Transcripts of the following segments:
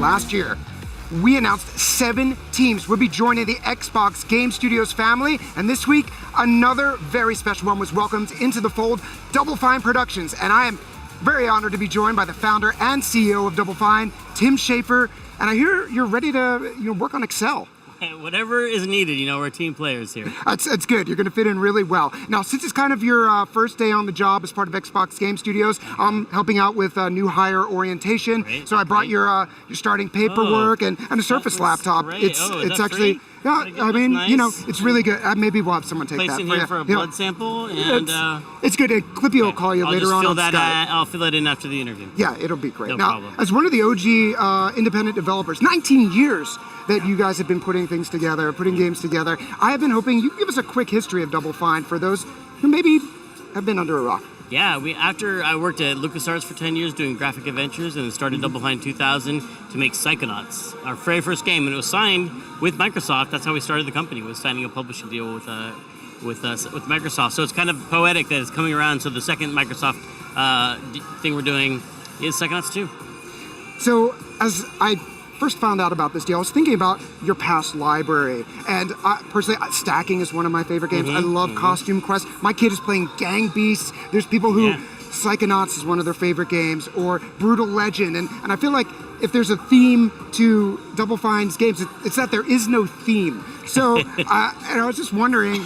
last year, we announced 7 teams would be joining the Xbox Game Studios family, and this week, another very special one was welcomed into the fold, Double Fine Productions, and I am very honored to be joined by the founder and CEO of Double Fine, Tim Schafer, and I hear you're ready to work on Excel. Whatever is needed, we're team players here. That's good. You're going to fit in really well. Now, since it's kind of your first day on the job as part of Xbox Game Studios, I'm helping out with new hire orientation. Great, so I brought your starting paperwork and a Surface laptop. Great. It's actually free? yeah. I mean, nice. It's really good. Maybe we'll have someone take Place that in for here you. for a blood sample, and it's good. Clippy will call you I'll later just on. fill Skype. I'll fill that in after the interview. Yeah, it'll be great. No now, problem. as one of the OG independent developers, 19 years that you guys have been putting things together, putting games together, I have been hoping you give us a quick history of Double Fine for those who maybe have been under a rock. Yeah, after I worked at LucasArts for 10 years doing graphic adventures and then started Double Fine in 2000 to make Psychonauts, our very first game, and it was signed with Microsoft. That's how we started the company, was signing a publishing deal with Microsoft. So it's kind of poetic that it's coming around. So the second Microsoft thing we're doing is Psychonauts 2. So as I first found out about this deal, I was thinking about your past library, and personally, stacking is one of my favorite games. I love Costume Quest. My kid is playing Gang Beasts. There's people who Psychonauts is one of their favorite games, or Brutal Legend, and I feel like if there's a theme to Double Fine's games, it's that there is no theme. So and I was just wondering,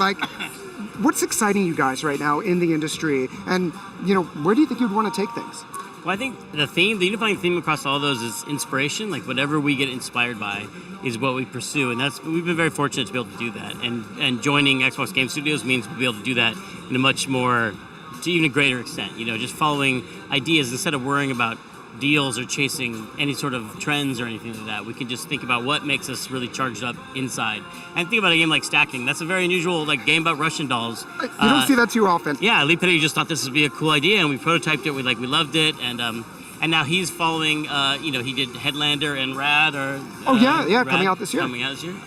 what's exciting you guys right now in the industry, and where do you think you'd want to take things? Well, I think the unifying theme across all those is inspiration. Like whatever we get inspired by is what we pursue, and we've been very fortunate to be able to do that. And joining Xbox Game Studios means we'll be able to do that in a much more, to even a greater extent. Just following ideas instead of worrying about deals or chasing any sort of trends or anything like that. We can just think about what makes us really charged up inside. And think about a game like Stacking. That's a very unusual game about Russian dolls. You don't see that too often. Yeah, Lee Petty just thought this would be a cool idea, and we prototyped it. We loved it, and now he's following. He did Headlander and Rad. Rad coming out this year.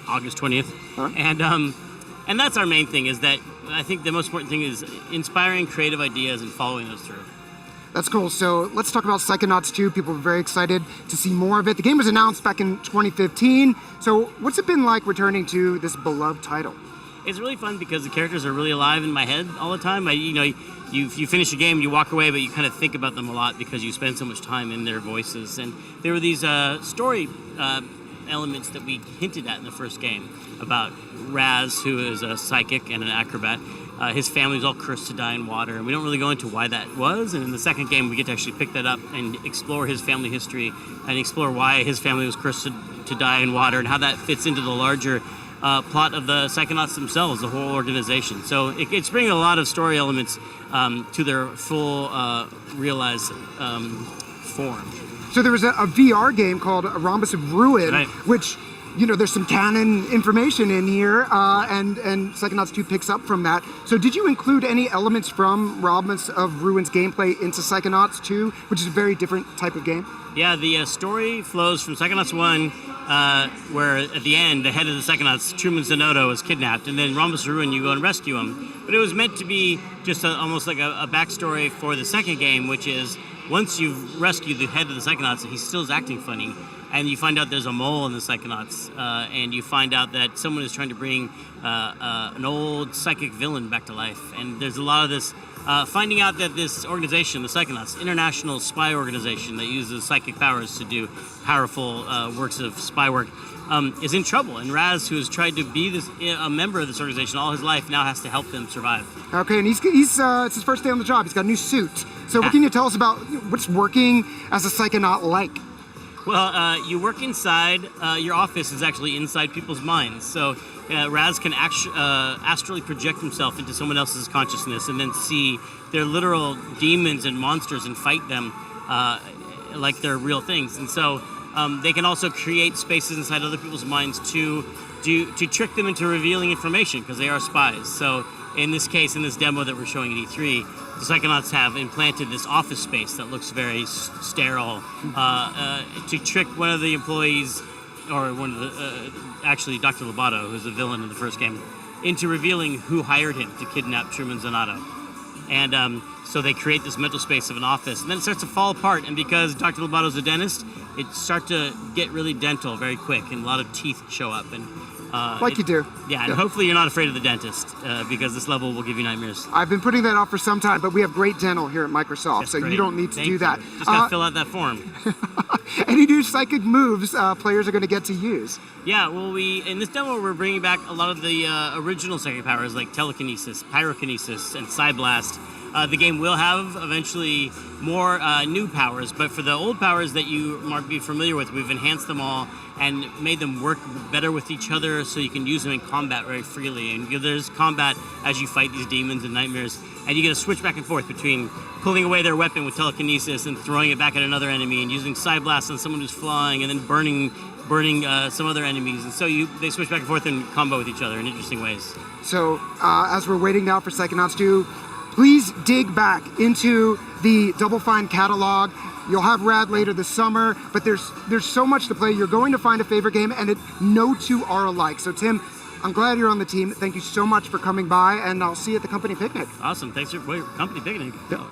August 20th. Right. And that's our main thing. Is that I think the most important thing is inspiring creative ideas and following those through. That's cool. So let's talk about Psychonauts 2. People are very excited to see more of it. The game was announced back in 2015. So what's it been like returning to this beloved title? It's really fun because the characters are really alive in my head all the time. You finish a game, you walk away, but you kind of think about them a lot because you spend so much time in their voices. And there were these story elements that we hinted at in the first game about Raz, who is a psychic and an acrobat. His family's all cursed to die in water, and we don't really go into why that was. And in the second game, we get to actually pick that up and explore his family history and explore why his family was cursed to die in water and how that fits into the larger plot of the Psychonauts themselves, the whole organization. So it's bringing a lot of story elements to their full realized form. So there was a VR game called Rhombus of Ruin, right, which there's some canon information in here, and Psychonauts 2 picks up from that. So did you include any elements from Rhombus of Ruin's gameplay into Psychonauts 2, which is a very different type of game? Yeah, the story flows from Psychonauts 1, where at the end, the head of the Psychonauts, Truman Zanotto, is kidnapped, and then Rhombus of Ruin, you go and rescue him. But it was meant to be just almost like a backstory for the second game, which is once you've rescued the head of the Psychonauts, he still is acting funny. And you find out there's a mole in the Psychonauts, and you find out that someone is trying to bring an old psychic villain back to life. And there's a lot of this, finding out that this organization, the Psychonauts, international spy organization that uses psychic powers to do powerful works of spy work, is in trouble. And Raz, who has tried to be a member of this organization all his life, now has to help them survive. Okay, and he's it's his first day on the job. He's got a new suit. So what can you tell us about what's working as a Psychonaut like? Well, you work inside. Your office is actually inside people's minds. So Raz can astrally project himself into someone else's consciousness and then see their literal demons and monsters and fight them like they're real things. And so they can also create spaces inside other people's minds to trick them into revealing information because they are spies. So in this case, in this demo that we're showing at E3, the Psychonauts have implanted this office space that looks very sterile to trick one of the employees, or one of the, actually Dr. Lobato, who's the villain in the first game, into revealing who hired him to kidnap Truman Zanotto. And so they create this mental space of an office, and then it starts to fall apart. And because Dr. Lobato's a dentist, it starts to get really dental very quick, and a lot of teeth show up. And you do. Yeah, and hopefully you're not afraid of the dentist, because this level will give you nightmares. I've been putting that off for some time, but we have great dental here at Microsoft, That's so great. you don't need to do that. Just gotta fill out that form. Any new psychic moves players are going to get to use? Yeah, well, in this demo we're bringing back a lot of the original psychic powers like telekinesis, pyrokinesis, and Psyblast. The game will have eventually more new powers, but for the old powers that you might be familiar with, we've enhanced them all and made them work better with each other, so you can use them in combat very freely. And there's combat as you fight these demons and nightmares, and you get to switch back and forth between pulling away their weapon with telekinesis and throwing it back at another enemy, and using Psyblast on someone who's flying, and then burning some other enemies. And so they switch back and forth and combo with each other in interesting ways. So as we're waiting now for Psychonauts 2, please dig back into the Double Fine catalog. You'll have Rad later this summer, but there's so much to play. You're going to find a favorite game, and no two are alike. So Tim, I'm glad you're on the team. Thank you so much for coming by, and I'll see you at the company picnic. Awesome. Thanks for your company picnic. Yeah.